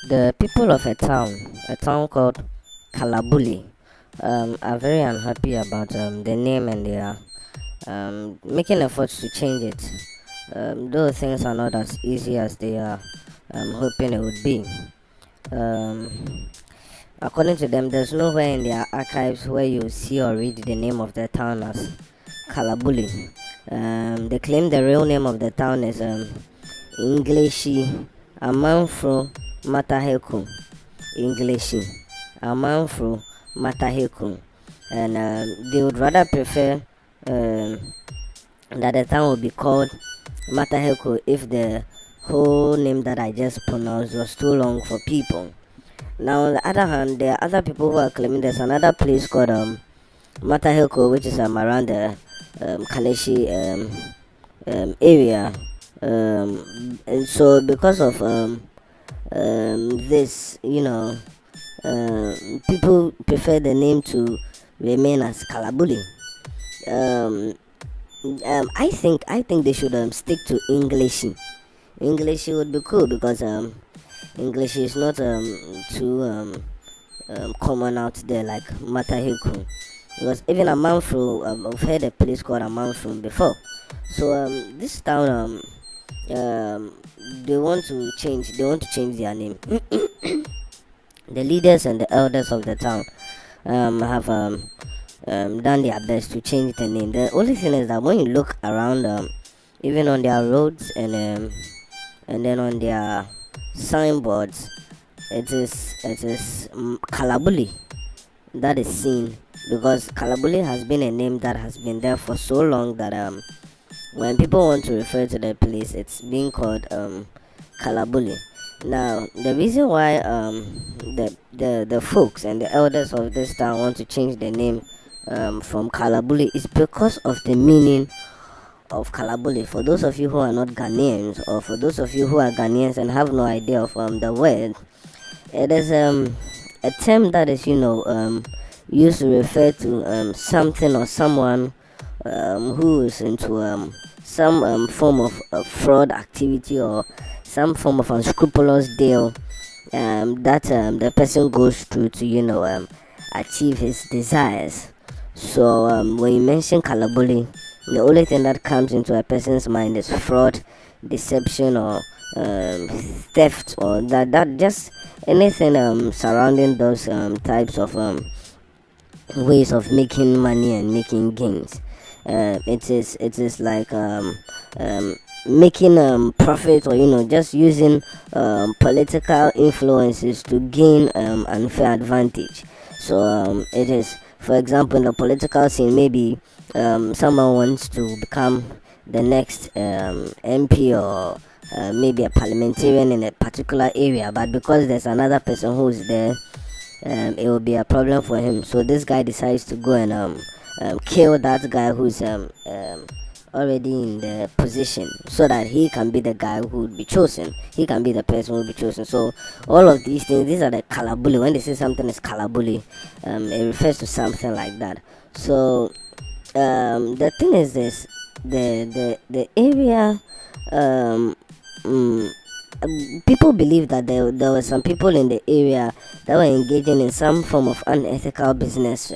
The people of a town called Kalabule, are very unhappy about the name, and they are making efforts to change it. Though things are not as easy as they are hoping it would be. Um, According to them, there's nowhere in their archives where you see or read the name of the town as Kalabule. They claim the real name of the town is Englishi Amanfro Mataheku. Englishi Amanfro Mataheku. And they would rather prefer um, that the town would be called Mataheku if the whole name that I just pronounced was too long for people. Now, on the other hand, there are other people who are claiming there's another place called Mataheko, which is around the Kaneshi area. And so, because of this, people prefer the name to remain as Kalabuli. Um, I think they should stick to English. English would be cool because English is not too common out there like Matahiku. Because even Amanfro, I've heard a place called Amanfro before. So this town, um, they want to change. They want to change their name. The leaders and the elders of the town have done their best to change the name. The only thing is that when you look around, even on their roads and then on their signboards, it is Kalabuli that is seen, because Kalabuli has been a name that has been there for so long that when people want to refer to the place, it's being called Kalabuli. Now, the reason why the folks and the elders of this town want to change the name from Kalabuli is because of the meaning of Kalabule. For those of you who are not Ghanaians, or for those of you who are Ghanaians and have no idea of the word, it is a term that is used to refer to something or someone who is into some form of fraud activity, or some form of unscrupulous deal that the person goes through to achieve his desires. So when you mention Kalabule, the only thing that comes into a person's mind is fraud, deception, or theft, or that just anything surrounding those types of ways of making money and making gains. It is like making profit, or just using political influences to gain unfair advantage. So it is, for example, in the political scene, maybe someone wants to become the next MP, or maybe a parliamentarian in a particular area, but because there's another person who's there, it will be a problem for him. So this guy decides to go and kill that guy who's already in the position, so that he can be the guy who would be chosen. He can be the person who will be chosen. So all of these things, these are the Kalabuli. When they say something is Kalabuli, it refers to something like that. So the thing is this: the area. Um, mm, People believe that there were some people in the area that were engaging in some form of unethical business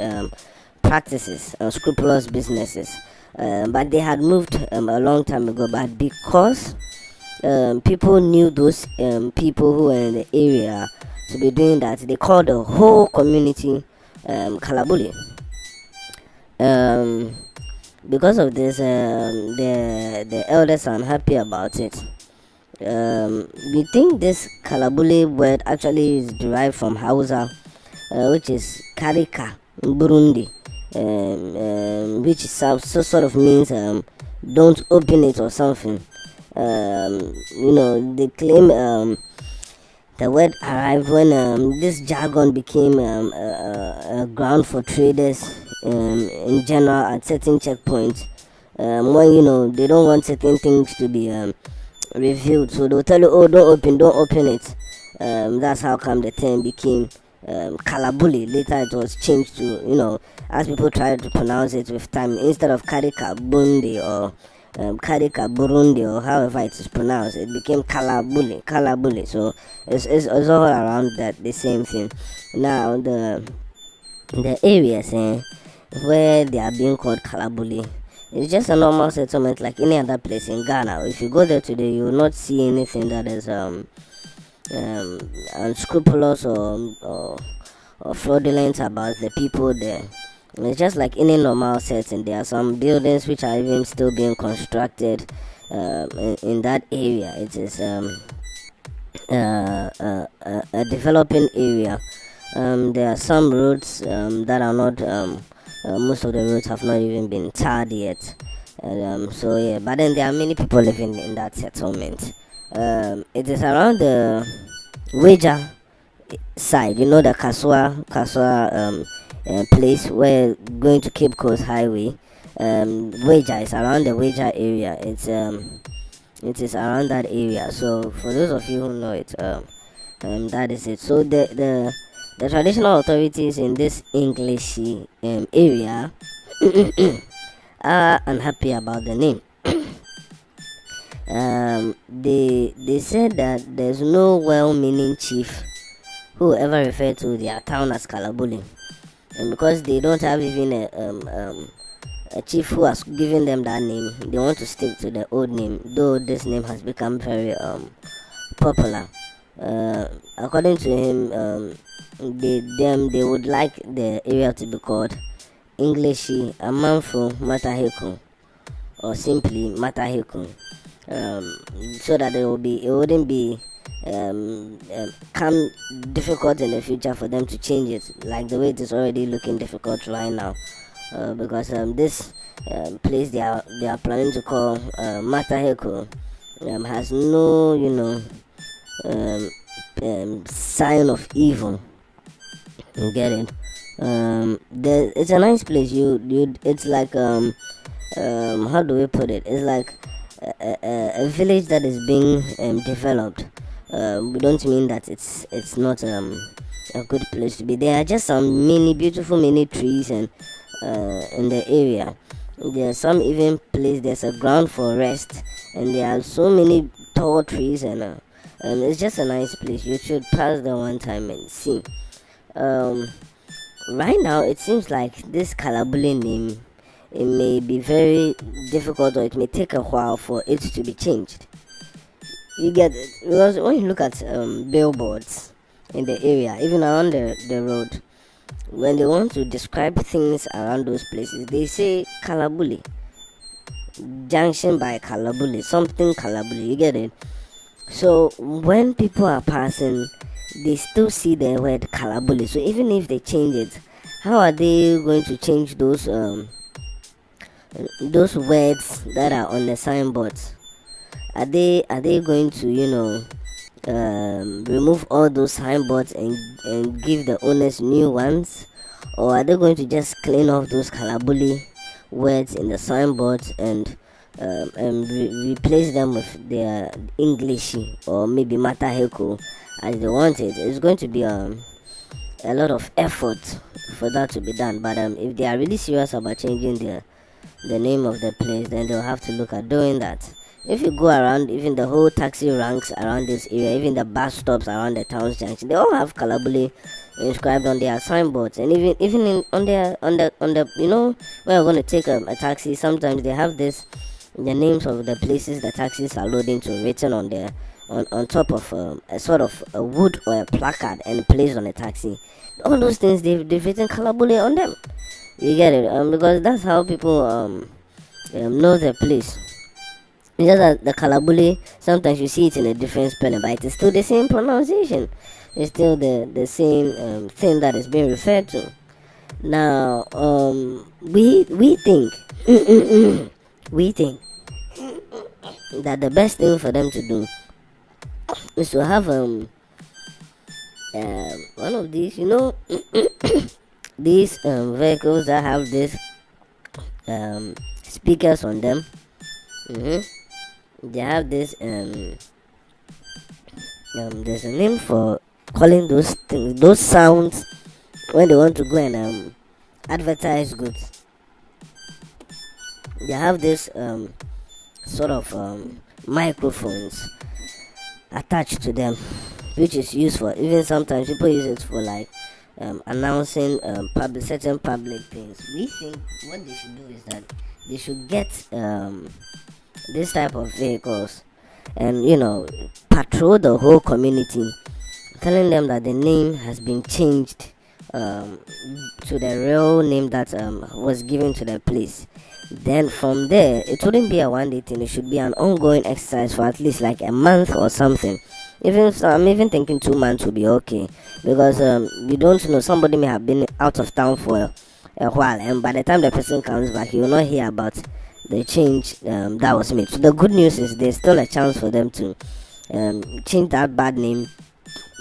practices, unscrupulous businesses, but they had moved a long time ago. But because people knew those people who were in the area to be doing that, they called the whole community Kalabuli. Um, because of this, the elders are unhappy about it. We think this Kalabule word actually is derived from Hausa, which is Karika in Burundi, which is sort of means don't open it or something. They claim the word arrived when this jargon became a ground for traders in general at certain checkpoints. When they don't want certain things to be revealed, so they'll tell you, oh, don't open it. That's how come the term became Kalabuli. Later it was changed to, as people tried to pronounce it with time, instead of Karika Bundi or Karika Burundi, or however it is pronounced. It became Kalabule. So it's all around that the same thing. Now the areas where they are being called Kalabule, it's just a normal settlement like any other place in Ghana. If you go there today, you will not see anything that is unscrupulous or fraudulent about the people there. It's just like any normal setting. There are some buildings which are even still being constructed in that area. It is a developing area. There are some roads that are not. Most of the roads have not even been tarred yet. So yeah, but then there are many people living in that settlement. It is around the Weja side, the Kaswa place where going to Cape Coast Highway. Weja is around the Weja area. It is around that area. So for those of you who know it, that is it. So the traditional authorities in this English area are unhappy about the name. They said that there's no well-meaning chief who ever referred to their town as Kalabule, and because they don't have even a chief who has given them that name, they want to stick to the old name, though this name has become very popular. According to him, they would like the area to be called Englishy Amanfo Mataheko, or simply Mataheko, so that it wouldn't be come difficult in the future for them to change it, like the way it is already looking difficult right now, because this place they are planning to call Mataheko has no sign of evil. You get it? It's a nice place. It's like how do we put it? It's like a village that is being developed. We don't mean that it's not a good place to be. There are just some beautiful mini trees and in the area. There are some even place. There's a ground forest, and there are so many tall trees, and it's just a nice place. You should pass there one time and see. Right now, it seems like this Kalabule name, it may be very difficult, or it may take a while for it to be changed. You get it? Because when you look at billboards in the area, even around the road, when they want to describe things around those places, they say Kalabule, junction by Kalabule, something Kalabule. You get it? So when people are passing, they still see the word Kalabule. So even if they change it, how are they going to change those words that are on the signboards? Are they going to remove all those signboards and give the owners new ones, or are they going to just clean off those Kalabule words in the signboards and replace them with their English or maybe Mataheko as they want it? It's going to be a lot of effort for that to be done, but if they are really serious about changing the name of the place, then they'll have to look at doing that. If you go around, even the whole taxi ranks around this area, even the bus stops around the town's junction, they all have Kalabule inscribed on their signboards. And even on the when you're going to take a taxi, sometimes they have the names of the places the taxis are loading to written on there on top of a sort of a wood or a placard and placed on a taxi. All those things, they've written Kalabule on them. You get it? Because that's how people know the place. It's just that the Kalabule, sometimes you see it in a different spelling, but it is still the same pronunciation. It's still the same thing that is being referred to. Now, we think we think that the best thing for them to do is to have one of these, these vehicles that have this speakers on them. They have this there's a name for calling those things, those sounds, when they want to go and advertise goods. They have this sort of microphones attached to them, which is useful. Even sometimes people use it for like announcing certain public things. We think what they should do is that they should get this type of vehicles and patrol the whole community, telling them that the name has been changed um, to the real name that was given to the place. Then from there, it wouldn't be a one day thing. It should be an ongoing exercise for at least like a month or something. Even so, I'm even thinking 2 months would be okay, because you don't know, somebody may have been out of town for a while, and by the time the person comes back, you will not hear about the change that was made. So the good news is there's still a chance for them to change that bad name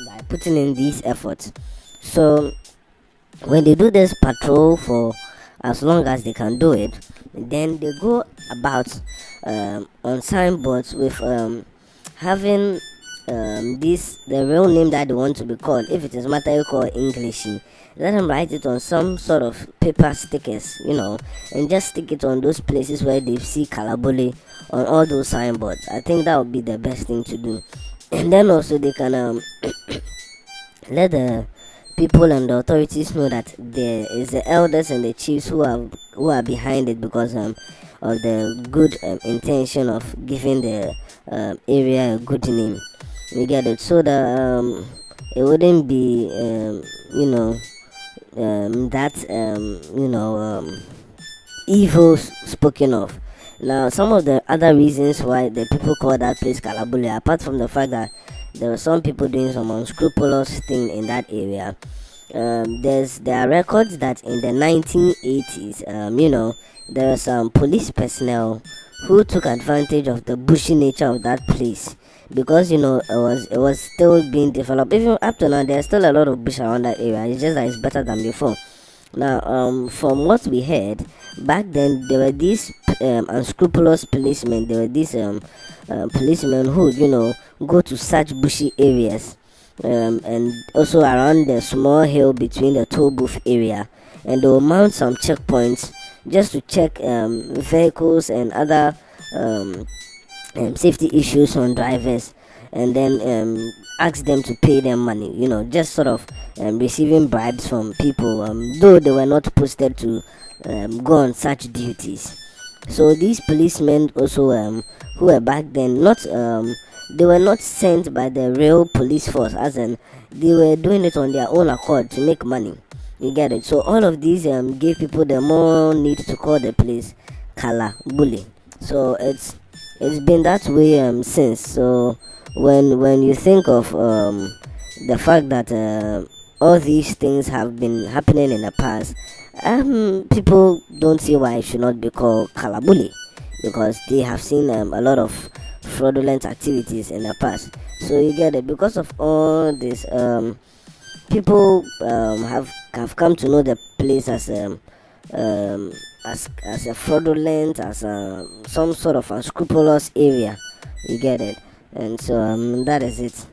by putting in these efforts. So when they do this patrol for as long as they can do it, then they go about on signboards with having this the real name that they want to be called. If it is Matayoko or Englishy, let them write it on some sort of paper stickers, and just stick it on those places where they see Kalabule on all those signboards. I think that would be the best thing to do. And then also they can let the people and the authorities know that there is the elders and the chiefs who are behind it, because of the good intention of giving the area a good name. You get it? So that it wouldn't be that evil spoken of. Now, some of the other reasons why the people call that place Kalabule, apart from the fact that there are some people doing some unscrupulous thing in that area, there are records that in the 1980s, there were some police personnel who took advantage of the bushy nature of that place, because it was still being developed. Even up to now, there's still a lot of bush around that area. It's just that it's better than before. Now, from what we heard back then, there were these unscrupulous policemen. There were these policemen who go to such bushy areas, and also around the small hill between the toll booth area, and they will mount some checkpoints just to check vehicles and other safety issues on drivers, and then ask them to pay them money, just sort of receiving bribes from people, though they were not posted to go on such duties. So these policemen also, who were back then not they were not sent by the real police force, as in they were doing it on their own accord to make money. You get it? So all of these gave people the more need to call the place Kalabule. So it's been that way since. So when you think of the fact that all these things have been happening in the past, people don't see why it should not be called Kalabule, because they have seen a lot of fraudulent activities in the past. So you get it? Because of all this, people have come to know the place as as a fraudulent, as some sort of unscrupulous area. You get it? And so that is it.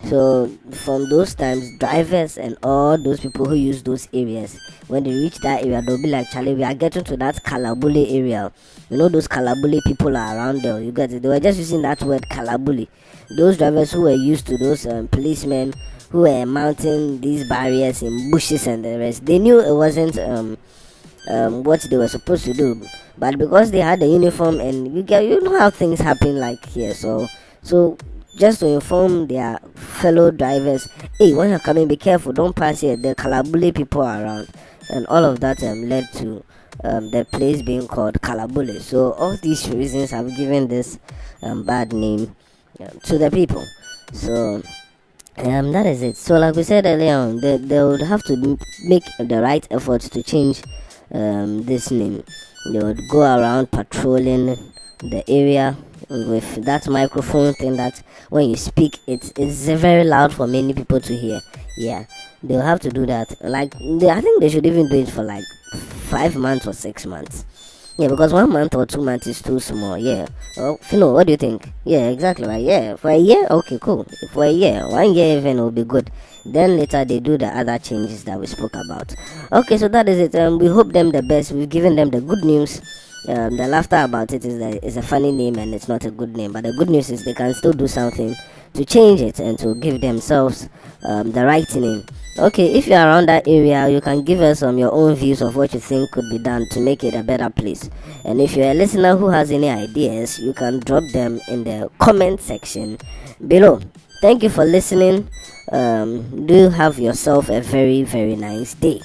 So from those times, drivers and all those people who use those areas, when they reach that area, they'll be like, Charlie, we are getting to that Kalabule area. Those Kalabule people are around there. You get it? They were just using that word Kalabule. Those drivers who were used to those policemen who were mounting these barriers in bushes and the rest, they knew it wasn't what they were supposed to do, but because they had the uniform, and you know how things happen like here. So just to inform their fellow drivers, hey, when you're coming, be careful, don't pass here, the Kalabule people are around, and all of that led to the place being called Kalabule. So all these reasons have given this bad name to the people. So that is it. So like we said earlier on, they would have to make the right efforts to change this name. They would go around patrolling the area with that microphone thing that when you speak, it's very loud for many people to hear. Yeah, they'll have to do that. I think they should even do it for like 5 months or 6 months. Yeah, because 1 month or 2 months is too small. Yeah. Oh, Philo, what do you think? Yeah, exactly right. Yeah, for a year, okay, cool. For a year, 1 year even will be good. Then later they do the other changes that we spoke about. Okay, so that is it. We hope them the best. We've given them the good news. The laughter about it is that it's a funny name and it's not a good name. But the good news is they can still do something to change it and to give themselves the right name. Okay, if you're around that area, you can give us your own views of what you think could be done to make it a better place. And if you're a listener who has any ideas, you can drop them in the comment section below. Thank you for listening. Do have yourself a very, very nice day.